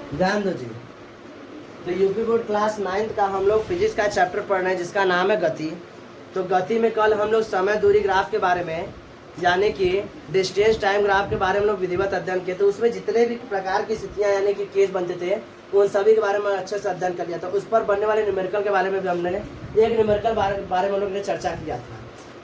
ध्यान दो जी। तो यूपी बोर्ड क्लास 9th का हम लोग फिजिक्स का चैप्टर पढ़ रहे हैं जिसका नाम है गति। तो गति में कल हम लोग समय दूरी ग्राफ के बारे में यानी कि डिस्टेंस टाइम ग्राफ के बारे में लोग विधिवत अध्ययन किए। तो उसमें जितने भी प्रकार की स्थितियाँ यानी कि केस बनते थे उन सभी के बारे में अच्छे से अध्ययन कर लिया था। उस पर बनने वाले न्यूमेरिकल के बारे में भी हमने एक न्यूमेरिकल बारे में हम लोग ने चर्चा किया था।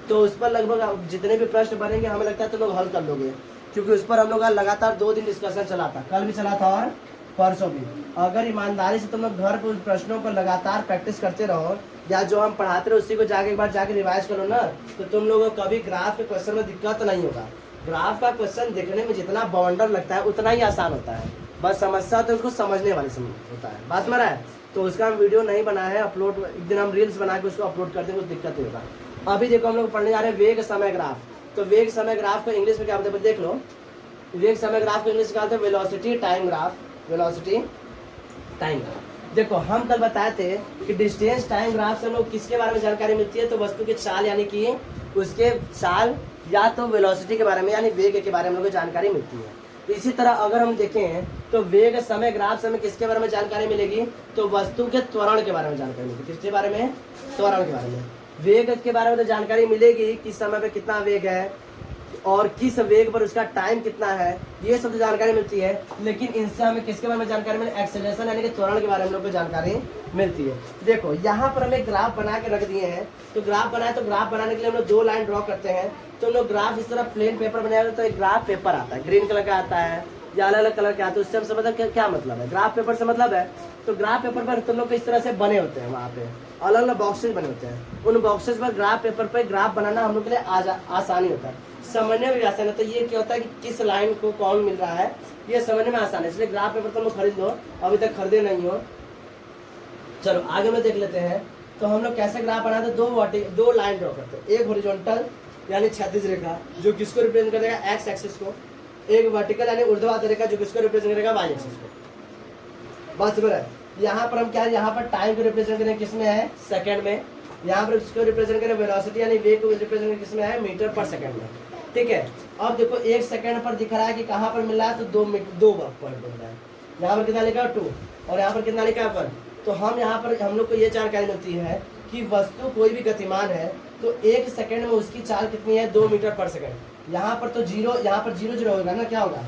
तो उस पर लगभग जितने भी प्रश्न बनेंगे हमें लगता है तुम लोग हल कर लोगे, क्योंकि उस पर हम लोग का लगातार 2 दिन डिस्कशन चला था, कल भी चला था और परसों भी। अगर ईमानदारी से तुम लोग घर पर उस प्रश्नों को लगातार प्रैक्टिस करते रहो या जो हम पढ़ाते रहो उसी को जाके एक बार जाके रिवाइज करो ना, तो तुम लोगों को कभी ग्राफ के क्वेश्चन में दिक्कत नहीं होगा। ग्राफ का क्वेश्चन देखने में जितना बवंडर लगता है उतना ही आसान होता है, बस समस्या तो उसको समझने वाले होता है। बात समझ रहा है? तो उसका हम वीडियो नहीं बना है अपलोड, एक दिन हम रील्स बना के उसको अपलोड कर देंगे, कुछ दिक्कत नहीं होगा। अभी देखो हम लोग पढ़ने जा रहे हैं वेग समय ग्राफ। तो वेग समय ग्राफ को इंग्लिश में क्या बोलते हैं देख लो। वेग समय ग्राफ को इंग्लिश में क्या बोलते हैं? Velocity time graph. Velocity time graph. देखो हम कल बताए थे कि डिस्टेंस टाइम ग्राफ से हम लोग किसके बारे में जानकारी मिलती है? तो वस्तु की चाल यानी कि उसके चाल या तो वेलोसिटी के बारे में यानी वेग के बारे में हम लोग को जानकारी मिलती है। इसी तरह अगर हम देखें तो वेग समय ग्राफ से हमें किसके बारे में जानकारी मिलेगी? तो वस्तु के त्वरण के बारे में जानकारी मिलेगी। किसके बारे में? त्वरण के बारे में। वेग के बारे में तो जानकारी मिलेगी, किस समय पे कितना वेग है और किस वेग पर उसका टाइम कितना है, ये सब तो जानकारी मिलती है। लेकिन इनसे हमें किसके बारे में जानकारी मिले? एक्सेलरेशन यानी कि त्वरण के बारे में लोग को जानकारी मिलती है। देखो यहाँ पर हम एक ग्राफ बना के रख दिए हैं। तो ग्राफ बनाए तो ग्राफ बनाने के लिए हम लोग 2 लाइन ड्रॉ करते हैं। तो हम लोग ग्राफ इस तरह प्लेन पेपर बनाएंगे तो एक ग्राफ पेपर आता है, ग्रीन कलर का आता है या अलग अलग कलर का आता है। उससे हम समझ क्या मतलब है? ग्राफ पेपर से मतलब है तो ग्राफ पेपर पर तुम लोग को इस तरह से बने होते हैं, वहाँ पे अलग अलग बॉक्सेस बने होते हैं। उन बॉक्सेस पर ग्राफ पेपर पर ग्राफ बनाना हम लोग के लिए आसानी होता है, समझने में भी आसान होता है। ये क्या होता है कि किस लाइन को कौन मिल रहा है ये समझने में आसान है, इसलिए ग्राफ पेपर तुम लोग खरीद लो, अभी तक खरीदे नहीं हो। चलो आगे में देख लेते हैं। तो हम लोग कैसे ग्राफ बनाते हैं? 2 लाइन ड्रॉ करते हैं। एक हॉरिजॉन्टल यानी क्षैतिज रेखा जो किसको रिप्रेजेंट करेगा? एक्स एक्सिस को। एक वर्टिकल यानी ऊर्ध्वाधर रेखा जो किसको रिप्रेजेंट करेगा? वाई एक्सिस को। बस बराबर। यहाँ पर हम क्या है? यहाँ पर टाइम को रिप्रेजेंट करें किसमें है? सेकंड में। यहाँ पर इसको रिप्रेजेंट करें वेलोसिटी यानी वेग को रिप्रेजेंट करें किसमें है? मीटर पर सेकंड में। ठीक है। अब देखो 1 सेकंड पर दिख रहा है कि कहाँ पर मिल रहा है? तो 2 पॉइंट मिल रहा है। यहाँ पर कितना लिखा है? 2 और यहाँ पर कितना लिखा है? 1। तो हम यहाँ पर हम लोग को ये जानकारी मिलती है कि वस्तु कोई भी गतिमान है तो 1 सेकंड में उसकी चाल कितनी है? 2 मीटर पर सेकंड। यहाँ पर तो 0, यहाँ पर 0 0 होगा ना, क्या होगा?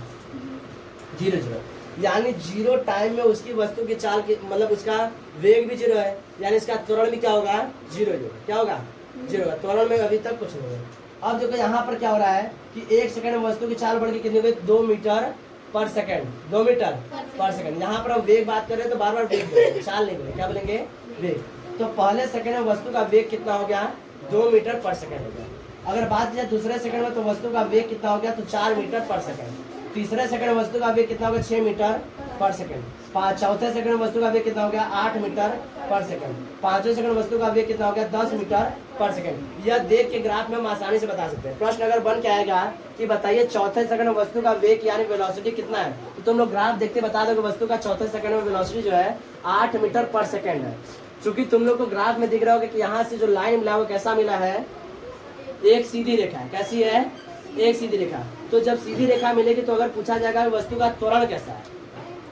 0 0 यानी 0 टाइम में उसकी वस्तु की चाल की मतलब उसका वेग भी 0 है, यानी इसका त्वरण भी क्या होगा? 0 0। क्या होगा? 0 होगा। त्वरण में अभी तक कुछ नहीं है। अब देखो यहाँ पर क्या हो रहा है कि 1 सेकंड में वस्तु की चाल बढ़ के कितनी हुई? 2 metre per second. 2 metre per second. यहाँ पर हम वेग बात कर रहे हैं तो बार बार वेग बोलेंगे, चाल नहीं बोलेंगे। क्या बोलेंगे? वेग। तो पहले सेकंड में वस्तु का वेग कितना हो गया? 2 मीटर पर सेकंड हो गया। अगर बात की जाए दूसरे सेकंड में तो वस्तु का वेग कितना हो गया? तो 4 मीटर पर सेकंड। तीसरे सेकंड में वस्तु का वेग कितना हो गया? 6 मीटर पर सेकंड। चौथे सेकंड में वस्तु का वेग कितना हो गया? 8 मीटर पर सेकंड। पांचवें सेकंड में वस्तु का वेग कितना हो गया? 10 मीटर पर सेकंड। यह देख के ग्राफ में हम आसानी से बता सकते हैं। प्रश्न अगर बन के आएगा कि बताइए चौथे सेकंड में वस्तु का वेग यानी वेलोसिटी कितना है, तो तुम लोग ग्राफ देखते बता दो कि वस्तु का चौथे सेकंड में वेलोसिटी जो है 8 मीटर पर सेकंड है। चूंकि तुम लोग को ग्राफ में दिख रहा होगा कि यहाँ से जो लाइन मिला वो कैसा मिला है? एक सीधी रेखा है। कैसी है? एक सीधी रेखा। तो जब सीधी रेखा मिलेगी तो अगर पूछा जाएगा वस्तु का त्वरण कैसा है,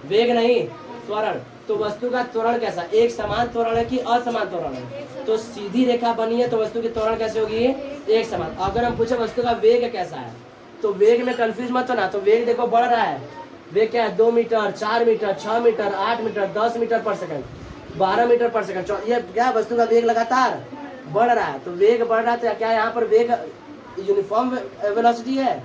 वेग नहीं त्वरण, तो वस्तु का त्वरण कैसा? एक समान त्वरण है कि असमान त्वरण है? तो सीधी रेखा बनी है तो वस्तु की त्वरण कैसे होगी? एक समान। अगर हम पूछे वस्तु का वेग कैसा है तो वेग में कंफ्यूज मत होना। तो वेग देखो बढ़ रहा है। वेग क्या है? 2 metre, 4 metre, 6 metre, 8 metre, 10 metre per second, 12 metre per second. ये क्या वस्तु का वेग लगातार बढ़ रहा है। तो वेग बढ़ रहा है तो क्या यहाँ पर वेग यूनिफॉर्म वेलोसिटी है?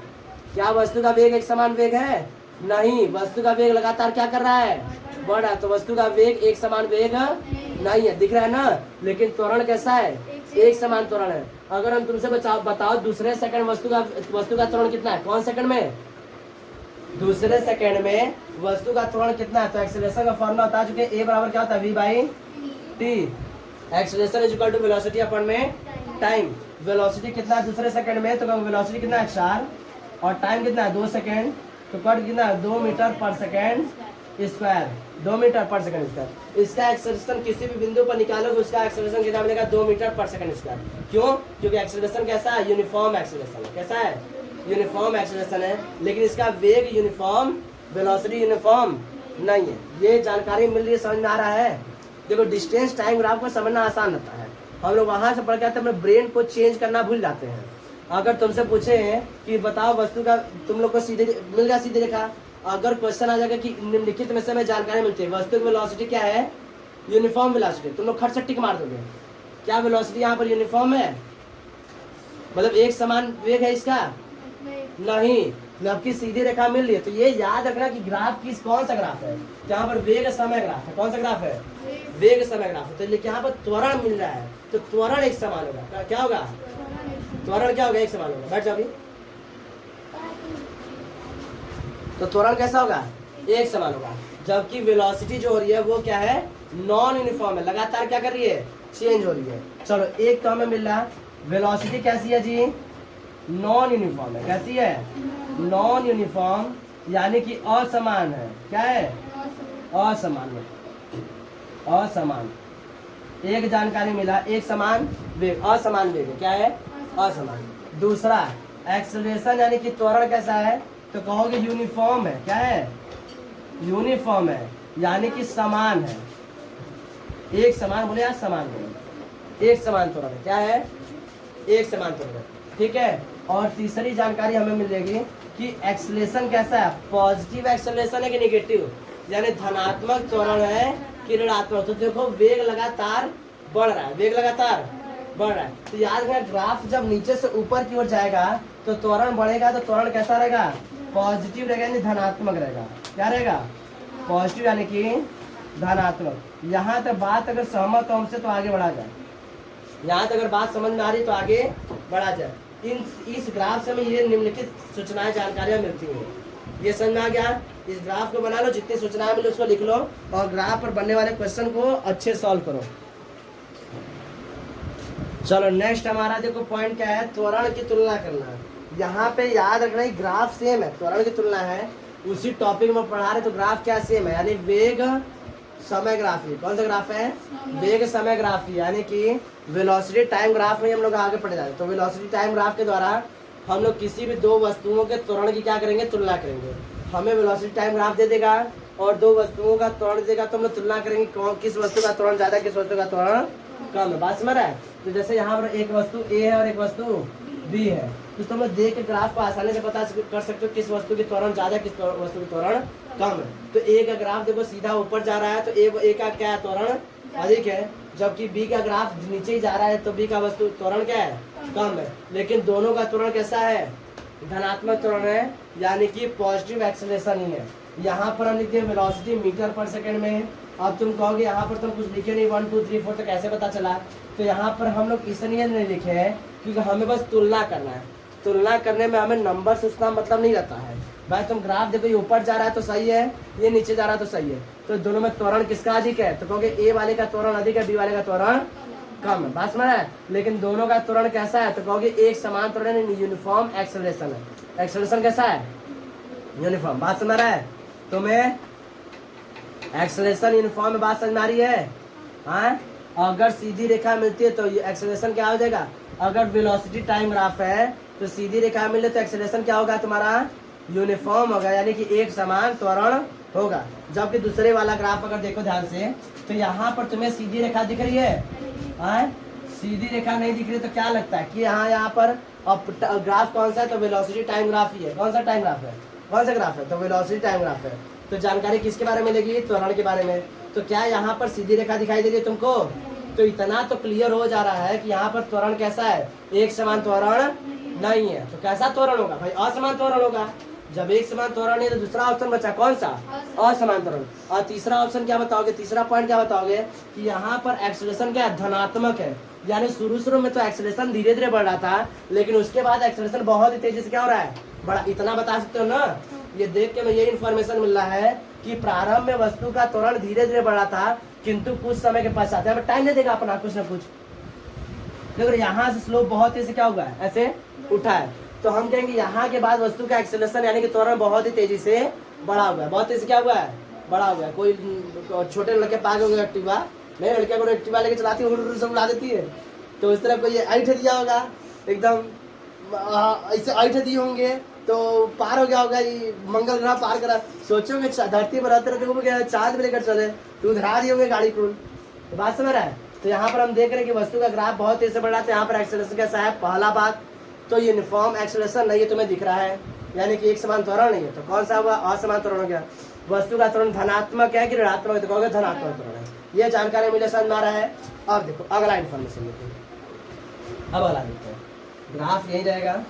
क्या वस्तु का वेग एक समान वेग है? नहीं, वस्तु का वेग लगातार क्या कर रहा है? बढ़ रहा है। तो वस्तु का वेग एक समान वेग नहीं है, दिख रहा है ना। लेकिन त्वरण कैसा है? एक समान त्वरण है। अगर हम तुमसे बताओ दूसरे सेकंड वस्तु का त्वरण कितना है? कौन सेकंड में? दूसरे सेकंड में वस्तु का त्वरण कितना है? तो एक्सेलरेशन का फॉर्मूला बता चुके। ए बराबर क्या होता है? v/t। Acceleration is equal to velocity upon में टाइम। वेलोसिटी कितना है दूसरे सेकंड में? तो वेलोसिटी कितना है? 4 और टाइम कितना है? 2 सेकंड। तो कट कितना है? 2 metre per second square. 2 metre per second square. इसका एक्सेलरेशन किसी भी बिंदु पर निकालोगे उसका एक्सेलरेशन कितना मिलेगा? 2 मीटर पर सेकंड स्क्वायर। क्यों? क्योंकि एक्सेलरेशन कैसा है? यूनिफॉर्म एक्सेलरेशन है। कैसा है? यूनिफॉर्म एक्सेलरेशन है। लेकिन इसका वेग यूनिफॉर्म, वेलोसिटी यूनिफॉर्म नहीं है। ये जानकारी मिल रही है, समझ में आ रहा है। देखो डिस्टेंस टाइम ग्राफ को समझना आसान होता है, हम लोग वहां से पढ़ के आते हैं, अपने ब्रेन को चेंज करना भूल जाते हैं। अगर तुमसे पूछे कि बताओ वस्तु का, तुम लोग को सीधे मिल गया सीधे रेखा, अगर क्वेश्चन आ जाएगा कि निम्नलिखित में से हमें जानकारी मिलती है वस्तु की वेलोसिटी क्या है, यूनिफॉर्म वेलोसिटी, तुम लोग खट से टिक मार दोगे। क्या वेलोसिटी यहाँ पर यूनिफॉर्म है, मतलब एक समान वेग है इसका, नहीं, जबकि सीधी रेखा मिल रही है। तो ये याद रखना कि ग्राफ किस कौन सा ग्राफ है, यहाँ पर वेग समय ग्राफ है। कौन सा ग्राफ है, वेग समय ग्राफ है। तो लेकिन यहाँ पर त्वरण मिल रहा है, तो त्वरण एक समान होगा। क्या होगा, त्वरण क्या होगा, एक समान होगा। बैठ जाओ अभी। तो त्वरण कैसा होगा, एक समान होगा। जबकि वेलोसिटी जो हो रही है वो क्या है, नॉन यूनिफॉर्म है, लगातार क्या कर रही है, चेंज हो रही है। चलो एक तो हमें मिल रहा, वेलोसिटी कैसी है जी, नॉन यूनिफॉर्म है। कैसी है, नॉन यूनिफॉर्म, यानी कि असमान है। क्या है, असमान है, असमान। एक जानकारी मिला, एक समान वेग, असमान वेग है। क्या है, असमान। दूसरा एक्सेलरेशन यानी कि त्वरण कैसा है, तो कहोगे यूनिफॉर्म है। क्या है, यूनिफॉर्म है, यानी कि समान है, एक समान बोले या समान बोले, एक समान त्वरण है। क्या है, एक समान त्वरण है, ठीक है। और तीसरी जानकारी हमें मिलेगी कि एक्सेलरेशन कैसा है, पॉजिटिव एक्सेलरेशन है कि नेगेटिव, यानी धनात्मक त्वरण है कि ऋणात्मक। तो देखो वेग लगातार बढ़ रहा है, वेग लगातार बढ़ रहा है। तो याद रखना ग्राफ जब नीचे से ऊपर की ओर जाएगा तो त्वरण बढ़ेगा, तो त्वरण कैसा रहेगा, पॉजिटिव रहेगा, यानी धनात्मक रहेगा। क्या रहेगा, पॉजिटिव यानी कि धनात्मक। यहाँ तक बात अगर सहमत हो हमसे तो आगे बढ़ा जाए, यहाँ तक अगर बात समझ में आ रही तो आगे बढ़ा जाए। इस ग्राफ से हमें ये निम्नलिखित सूचनाएं जानकारियां मिलती हैं। ये समझ में आ गया, इस ग्राफ को बना लो, जितनी सूचनाएं मिली उसको लिख लो और ग्राफ पर बनने वाले क्वेश्चन को अच्छे सॉल्व करो। चलो नेक्स्ट हमारा देखो पॉइंट क्या है, त्वरण की तुलना करना। यहाँ पे याद रखना ग्राफ सेम है, त्वरण की तुलना है, उसी टॉपिक में पढ़ा रहे तो ग्राफ क्या सेम है, यानी वेग समय ग्राफी। कौन सा ग्राफ है, वेग समय ग्राफी, यानी कि वेलोसिटी टाइम ग्राफ में हम लोग आगे पढ़े जाते हैं। तो वेलोसिटी टाइम ग्राफ के द्वारा हम लोग किसी भी दो वस्तुओं के त्वरण की क्या करेंगे, तुलना करेंगे। हमें वेलोसिटी टाइम ग्राफ दे देगा और दो वस्तुओं का त्वरण देगा, तो हम लोग तुलना करेंगे कौन किस वस्तु का त्वरण ज्यादा, किस वस्तु का त्वरण कम है। बात समझ रहा है। तो जैसे यहाँ पर एक वस्तु ए है और एक वस्तु बी है, तो तुम लोग देख के ग्राफ को आसानी से पता कर सकते हो किस वस्तु की त्वरण ज्यादा, किस वस्तु की त्वरण कम है। तो ए का ग्राफ देखो सीधा ऊपर जा रहा है, तो ए का क्या त्वरण अधिक है, जबकि बी का ग्राफ नीचे ही जा रहा है, तो बी का वस्तु त्वरण क्या है, कम है। लेकिन दोनों का त्वरण कैसा है, धनात्मक त्वरण है, यानी कि पॉजिटिव एक्सेलरेशन ही है। यहाँ पर हम लिखते हैं वेलोसिटी मीटर पर सेकंड में। अब तुम कहोगे यहाँ पर तुम कुछ लिखे नहीं, 1 2 3 4 तो कैसे पता चला। तो यहाँ पर हम लोग इसलिए नहीं लिखे हैं क्योंकि हमें बस तुलना करना है। तुलना करने में हमें नंबर से उतना मतलब नहीं रहता है। भाई तुम ग्राफ देखो, ये ऊपर जा रहा है तो सही है, ये नीचे जा रहा है तो सही है, तो दोनों में त्वरण किसका अधिक है, तो कहोगे ए वाले का त्वरण अधिक है, बी वाले का त्वरण कम है। बात समझ है। लेकिन दोनों का त्वरण कैसा है, तो कहोगे एक समान त्वरण, यूनिफॉर्म एक्सेलरेशन है। एक्सेलरेशन कैसा है, यूनिफॉर्म। बात समझ रहा है तुम्हें, एक्सेलरेशन यूनिफॉर्म में बात समझ में आ रही है। हाँ, अगर सीधी रेखा मिलती है तो एक्सेलरेशन क्या हो जाएगा, अगर वेलोसिटी टाइम ग्राफ है तो सीधी रेखा मिले तो एक्सेलरेशन क्या होगा तुम्हारा, यूनिफॉर्म होगा, यानी कि एक समान त्वरण होगा। जबकि दूसरे वाला ग्राफ अगर देखो ध्यान से, तो यहाँ पर तुम्हें सीधी रेखा दिख रही है, हाँ सीधी रेखा नहीं दिख रही, तो क्या लगता है कि यहाँ पर अब ग्राफ कौन सा है, तो वेलोसिटी टाइम ग्राफ ही है। कौन सा टाइम ग्राफ है, कौन सा ग्राफ है, तो वेलोसिटी टाइम ग्राफ है। तो जानकारी किसके बारे में मिलेगी, त्वरण के बारे में। तो क्या यहाँ पर सीधी रेखा दिखाई दे रही है तुमको, तो इतना तो क्लियर हो जा रहा है कि यहाँ पर त्वरण कैसा है, एक समान त्वरण नहीं है। तो कैसा त्वरण होगा भाई, असमान त्वरण होगा। जब एक समान त्वरण है तो दूसरा ऑप्शन बचा कौन सा, असमान त्वरण। और तीसरा ऑप्शन क्या बताओगे, तीसरा पॉइंट क्या बताओगे कि यहाँ पर एक्सेलरेशन क्या है, धनात्मक है। यानी शुरू में तो एक्सेलरेशन धीरे धीरे बढ़ रहा था, लेकिन उसके बाद एक्सेलरेशन बहुत ही तेजी से क्या हो रहा है, बड़ा। इतना बता सकते हो ना, ये देख के मैं ये इन्फॉर्मेशन मिल रहा है कि प्रारंभ में वस्तु का त्वरण धीरे धीरे बढ़ा था, किंतु कुछ समय के पश्चात हमें टाइम नहीं देगा अपना कुछ ना कुछ। देखो यहाँ से स्लोप बहुत तेजी से क्या हुआ है, ऐसे उठा है, तो हम कहेंगे यहाँ के बाद वस्तु का एक्सेलरेशन यानी कि त्वरण बहुत ही तेजी से बढ़ा हुआ है। बहुत तेजी से क्या हुआ है, बढ़ा हुआ है। कोई छोटे लड़के पागल हो गए एक्टिवा, नहीं लड़कियां को एक्टिवा लेके चलाती है, सब उड़ा देती है, तो इस तरह कोई ऐठ दिया होगा एकदम, ऐसे ऐठ दिए होंगे तो पार हो गया होगा, ये मंगल ग्रह पार करा। सोचोगे धरती पर रहते रहते वो क्या चांद पे लेकर चले तो उधरा दिए होंगे गाड़ी को। तो बात समझ रहा है। तो यहाँ पर हम देख रहे हैं कि वस्तु का ग्राफ बहुत तेज से बढ़ रहा है। यहाँ पर एक्सेलरेशन कैसा है, पहला बात तो यूनिफॉर्म एक्सेलरेशन नहीं है, तुम्हें दिख रहा है, यानी कि एक समान त्वरण नहीं है। तो कौन सा हुआ, असमान त्वरण हो गया। वस्तु का त्वरण धनात्मक है कि ऋणात्मक है, तो कहोगे धनात्मक त्वरण है। ये जानकारी मुझे समझ में आ रहा है। अब देखो अगला इन्फॉर्मेशन देखते हैं, अब अगला देखते हैं। ग्राफ यही रहेगा,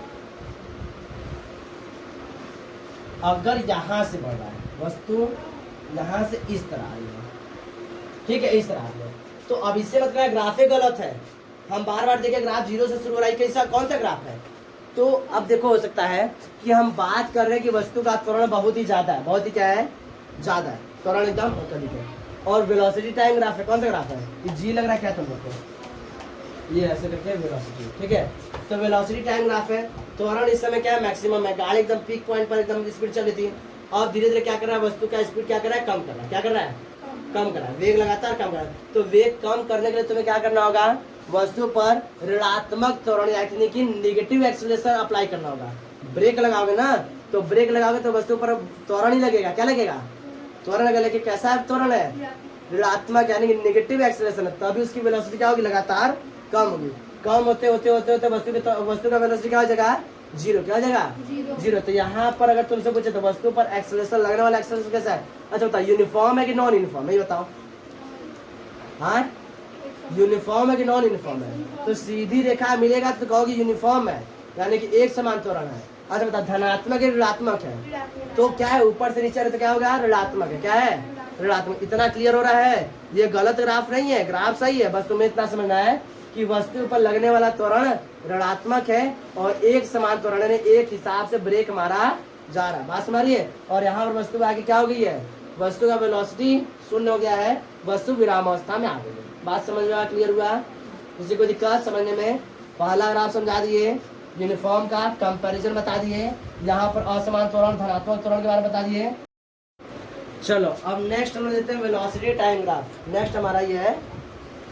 अगर यहाँ से बढ़ रहा है वस्तु, यहाँ से इस तरह आई है, ठीक है, इस तरह आई है, तो अब इससे मतलब ग्राफ ही गलत है। हम बार बार देखें ग्राफ जीरो से शुरू हो रहा है, कैसा कौन सा ग्राफ है। तो अब देखो हो सकता है कि हम बात कर रहे हैं कि वस्तु का त्वरण बहुत ही ज्यादा है, बहुत ही क्या है, ज्यादा है, त्वरण एकदम अत्यधिक है। और वेलोसिटी टाइम ग्राफ है, कौन सा ग्राफ है, ये जी लग रहा है क्या तुम लोग को, ये ऐसे करके वेलोसिटी, ठीक है। तो वेलोसिटी टाइम ग्राफ है, त्वरण इस समय क्या है, मैक्सिमम है, गाड़ी एकदम पीक पॉइंट पर एकदम स्पीड चल रही थी, और धीरे धीरे क्या कर रहा है, वस्तु का स्पीड क्या कर रहा है, कम कर रहा है, क्या कर रहा है, कम कर रहा है, वेग लगातार कम कर रहा है। तो वेग कम करने के लिए तुम्हें क्या करना होगा, वस्तु पर ऋणात्मक त्वरण यानी कि नेगेटिव एक्सीलरेशन अप्लाई करना होगा। ब्रेक लगाओगे ना, तो ब्रेक लगाओगे तो वस्तु पर त्वरण ही लगेगा, क्या लगेगा, त्वरण लगेगा। लेकिन कैसा है त्वरण है, ऋणात्मक यानी कि नेगेटिव एक्सीलरेशन है, तभी उसकी वेलोसिटी क्या होगी, लगातार कम होगी। कम होते होते होते होते वस्तु का वेलोसिटी क्या हो जाएगा, जीरो, क्या हो जाएगा, जीरो। तो यहाँ पर अगर तुमसे पूछे तो वस्तु पर एक्सीलरेशन लगने वाला एक्सीलरेशन कैसा है, अच्छा बताओ, यूनिफॉर्म है कि नॉन यूनिफॉर्म है, ये बताओ। हाँ, यूनिफॉर्म है कि नॉन यूनिफॉर्म है। तो सीधी रेखा मिलेगा तो कहोगे यूनिफॉर्म है, यानी कि एक समान त्वरण है। अच्छा बताओ, धनात्मक है ऋणात्मक है, तो क्या है, ऊपर से नीचे तो क्या होगा, ऋणात्मक है, क्या है, ऋणात्मक। इतना क्लियर हो रहा है, ये गलत ग्राफ नहीं है, ग्राफ सही है, बस तुम्हें इतना समझना है कि वस्तु पर लगने वाला त्वरण ऋणात्मक है और एक समान त्वरण ने एक हिसाब से ब्रेक मारा जा रहा है, बात समझिए। और यहाँ पर वस्तु आगे क्या हो गई है, वस्तु का वेलोसिटी शून्य हो गया है, वस्तु विरामावस्था में आ गई है। बात समझ में क्लियर हुआ, किसी को दिक्कत समझने में। पहला ग्राफ समझा दिए, यूनिफॉर्म का कंपैरिजन बता दिए, यहाँ पर असमान त्वरण धनात्मक त्वरण के बारे में बता दिए। चलो अब नेक्स्ट हम लेते हैं वेलोसिटी टाइम ग्राफ। नेक्स्ट हमारा ये है,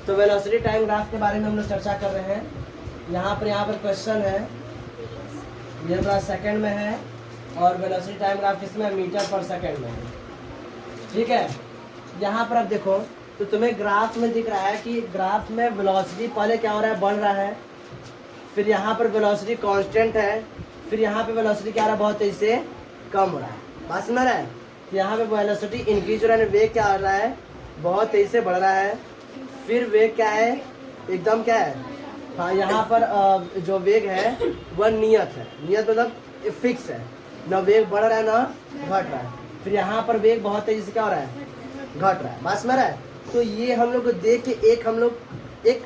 तो वेलोसिटी टाइम ग्राफ के बारे में हम लोग चर्चा कर रहे हैं। यहाँ पर क्वेश्चन है, ये हमारा सेकंड में है, और वेलोसिटी टाइम ग्राफ किसमें, मीटर पर सेकंड में है, ठीक है। यहाँ पर अब देखो, तो तुम्हें ग्राफ में दिख रहा है कि ग्राफ में वेलोसिटी पहले क्या हो रहा है, बढ़ रहा है, फिर यहाँ पर वेलोसिटी कांस्टेंट है, फिर यहाँ पे वेलोसिटी क्या हो रहा है, बहुत तेजी से कम हो रहा है, बात समझ रहा है। तो यहाँ पे वेलोसिटी इंक्रीज हो रहा है, वेग क्या हो रहा है, बहुत तेजी से बढ़ रहा है, फिर वेग क्या है, एकदम क्या है, हाँ यहाँ पर जो वेग है वह नियत है, नियत मतलब फिक्स है, न वेग बढ़ रहा है ना घट रहा है। फिर यहाँ पर वेग बहुत तेजी से क्या हो रहा है, घट रहा है, बात समझ रहा है। तो ये हम लोग को देख के हम लोग एक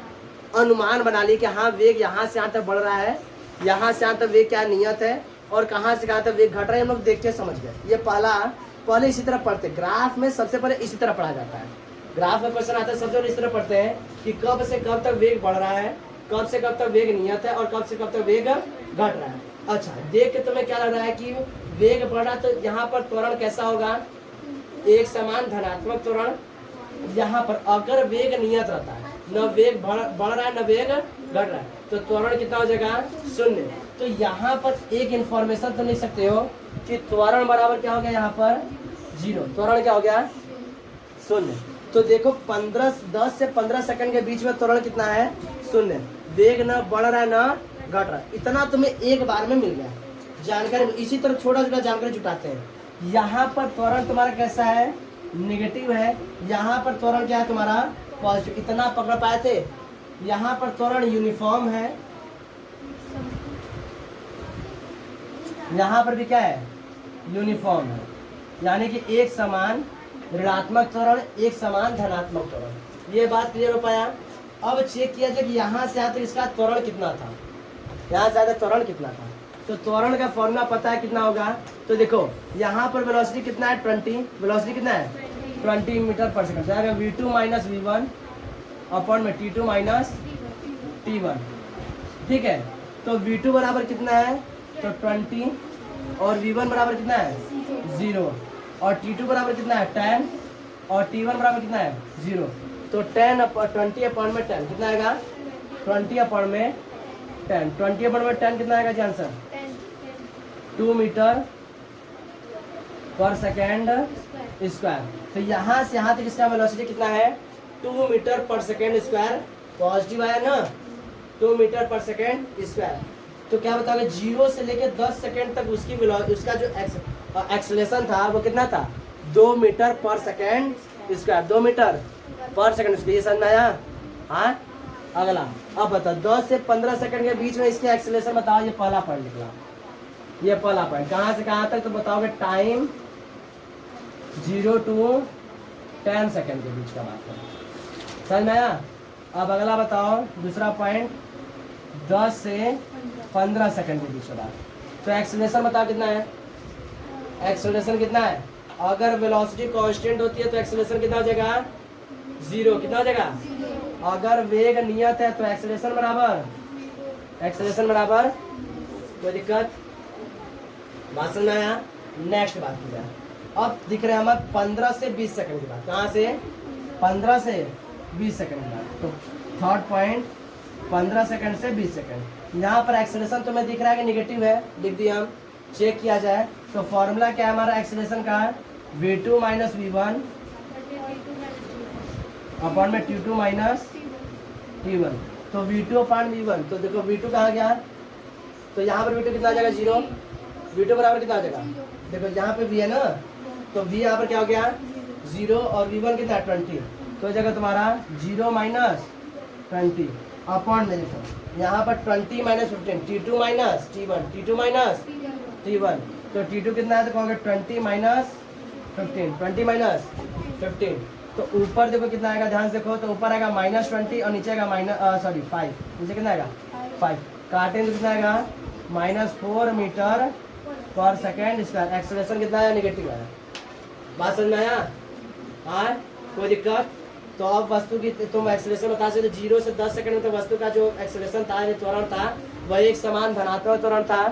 अनुमान बना लिए कि हाँ वेग यहाँ से यहाँ तक बढ़ रहा है, यहाँ से यहाँ तक वेग क्या नियत है, और कहाँ से कहाँ तक वेग घट रहा है, हम लोग देख के समझ गए। ये पहले इसी तरह पढ़ते, ग्राफ में सबसे पहले इसी तरह पढ़ा जाता है। ग्राफ में क्वेश्चन आता है सबसे पहले इस तरह पढ़ते हैं कि कब से कब तक वेग बढ़ रहा है, कब से कब तक वेग नियत है, और कब से कब तक वेग घट रहा है। अच्छा देख के तुम्हें क्या लग रहा है कि वेग बढ़ रहा है, तो यहाँ पर त्वरण कैसा होगा, एक समान धनात्मक त्वरण। यहाँ पर अगर वेग नियत रहता है, न वेग बढ़ रहा है न वेग घट रहा है, तो त्वरण कितना हो जाएगा, शून्य। तो यहाँ पर एक इंफॉर्मेशन तो लिख सकते हो कि त्वरण बराबर क्या हो गया, यहाँ पर जीरो, त्वरण क्या हो गया, शून्य। तो देखो 10 से 15 सेकंड के बीच में त्वरण कितना है, शून्य, वेग न बढ़ रहा है न घट रहा है। इतना तुम्हें एक बार में मिल गया जानकारी। इसी तरह छोटा छोटा जानकारी जुटाते हैं। यहाँ पर त्वरण तुम्हारा कैसा है, नेगेटिव है, यहाँ पर त्वरण क्या है तुम्हारा, पॉजिटिव। इतना पकड़ पाए थे। यहाँ पर त्वरण यूनिफॉर्म है, यहाँ पर भी क्या है, यूनिफॉर्म है, यानी कि एक समान ऋणात्मक त्वरण, एक समान धनात्मक त्वरण। ये बात क्लियर हो पाया। अब चेक किया जाए कि यहाँ से यहाँ तक इसका त्वरण कितना था, यहाँ से त्वरण कितना था। तो त्वरण का फॉर्मूला पता है कितना होगा, तो देखो यहाँ पर वेलोसिटी कितना है, 20, वेलोसिटी कितना है 20 मीटर पर सेकंड, जाएगा v2 माइनस v1 अपॉन में t2 माइनस t1, ठीक है। तो v2 बराबर कितना है, तो 20, और v1 बराबर कितना है 0, और t2 बराबर कितना है 10, और t1 बराबर कितना है 0। तो 20 अपॉन में 10 कितना आएगा, 20 अपॉन में 10, 20 अपॉन में 10 कितना आएगा जी आंसर, 2 मीटर पर सेकेंड स्क्वायर। तो यहाँ से यहाँ तक इसका वेलोसिटी कितना है 2 मीटर पर सेकेंड स्क्वायर, पॉजिटिव आया ना 2 मीटर पर सेकेंड स्क्वायर। तो क्या बताओगे 0 से लेके 10 सेकेंड तक उसका जो एक्सेलरेशन था वो कितना था 2 मीटर पर सेकेंड स्क्वायर, 2 मीटर पर सेकेंड स्क्वायर। ये समझ में आया? हाँ अगला अब बताओ 10 से 15 सेकंड के बीच में इसके एक्सेलरेशन बताओ। ये पहला पॉइंट निकला, ये पहला पॉइंट कहाँ से कहाँ तक तो बताओगे टाइम 0 to 10 सेकंड के बीच का बात करें। समझ में आया? अब अगला बताओ दूसरा पॉइंट 10 से 15 सेकंड के बीच का बात। तो एक्सेलरेशन बताओ कितना है, एक्सेलरेशन कितना है? अगर वेलोसिटी कांस्टेंट होती है तो एक्सेलरेशन कितना हो जाएगा 0, कितना हो जाएगा? अगर वेग नियत है तो एक्सेलरेशन बराबर कोई दिक्कत? बात समझ में आया? नेक्स्ट बात की जाए। अब दिख रहे हैं हमें 15 से 20 सेकंड की बात। कहाँ से 15 से 20 सेकंड की बात। तो थर्ड पॉइंट 15 सेकंड से 20 सेकंड। यहाँ पर एक्सेलरेशन तो मैं दिख रहा है कि निगेटिव है, लिख दिया हम। चेक किया जाए तो फॉर्मूला क्या है हमारा एक्सेलरेशन का है v2 माइनस v1 अपॉन में t2 माइनस t1। तो v2 अपॉन v1, तो देखो v2 कहाँ गया, तो यहाँ पर v2 कितना आ जाएगा 0, v2 बराबर कितना आ जाएगा, देखो यहाँ पे v है ना, तो v यहाँ पर क्या हो गया 0 और v1 कितना है 20, तो जगह तुम्हारा 0 माइनस 20 अपॉन में देखो यहाँ पर 20 minus 15 t2 minus t1, t2 minus t1, तो t2 कितना है तो कहोगे 20 माइनस 15, 20 माइनस 15। तो ऊपर देखो कितना आएगा, ध्यान से देखो, तो ऊपर आएगा -20 और नीचे आएगा -5, नीचे कितना आएगा 5, काटेंगे तो कितना आएगा -4 मीटर पर सेकेंड स्क्वायर। एक्सेलरेशन कितना है निगेटिव है। बात समझ में आया? हाँ कोई दिक्कत? तो अब वस्तु की तुम एक्सेलरेशन बता सकते 0 से 10 सेकंड में, तो वस्तु का जो एक्सेलरेशन था त्वरण था वह एक समान धनात्मक त्वरण था।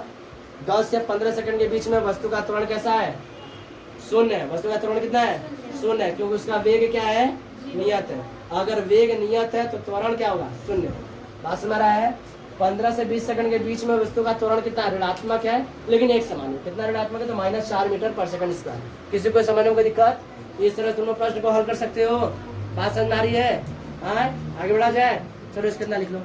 10 से 15 सेकंड के बीच में वस्तु का त्वरण कैसा है 0 है। वस्तु का त्वरण कितना है 0 है, क्योंकि उसका वेग क्या है नियत है। अगर वेग नियत है तो त्वरण क्या होगा 0। बात समझ रहा है? 15 से 20 सेकंड के बीच में वस्तु का त्वरण कितना ऋणात्मक है, लेकिन एक समान है। कितना ऋणात्मक है तो -4 मीटर पर सेकंड स्क्वायर। किसी को समझने में कोई दिक्कत? इस तरह तुम लोग प्रश्न को हल कर सकते हो। बात समझ में आ रही है? हाँ आगे बढ़ा जाए, चलो इसके कितना लिख लो।